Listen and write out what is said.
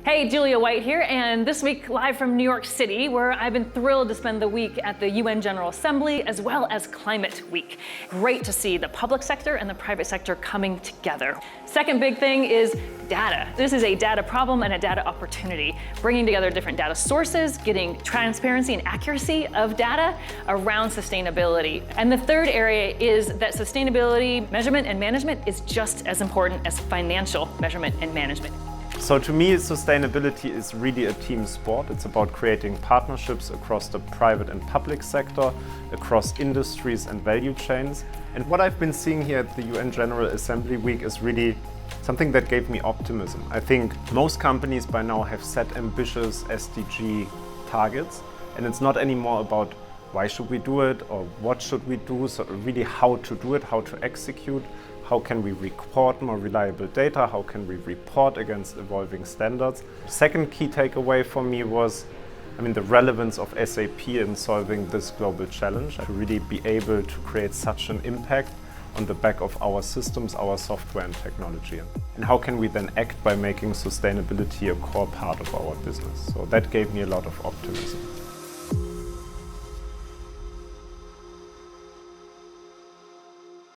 Hey, Julia White here, and this week live from New York City, where I've been thrilled to spend the week at the UN General Assembly as well as Climate Week. Great to see the public sector and the private sector coming together. Second big thing is data. This is a data problem and a data opportunity, bringing together different data sources, getting transparency and accuracy of data around sustainability. And the third area is that sustainability measurement and management is just as important as financial measurement and management. So to me, sustainability is really a team sport. It's about creating partnerships across the private and public sector, across industries and value chains. And what I've been seeing here at the UN General Assembly Week is really something that gave me optimism. I think most companies by now have set ambitious SDG targets, and it's not anymore about why should we do it or what should we do, so really how to do it, how to execute. How can we record more reliable data? How can we report against evolving standards? Second key takeaway for me was, the relevance of SAP in solving this global challenge, to really be able to create such an impact on the back of our systems, our software and technology. And how can we then act by making sustainability a core part of our business? So that gave me a lot of optimism.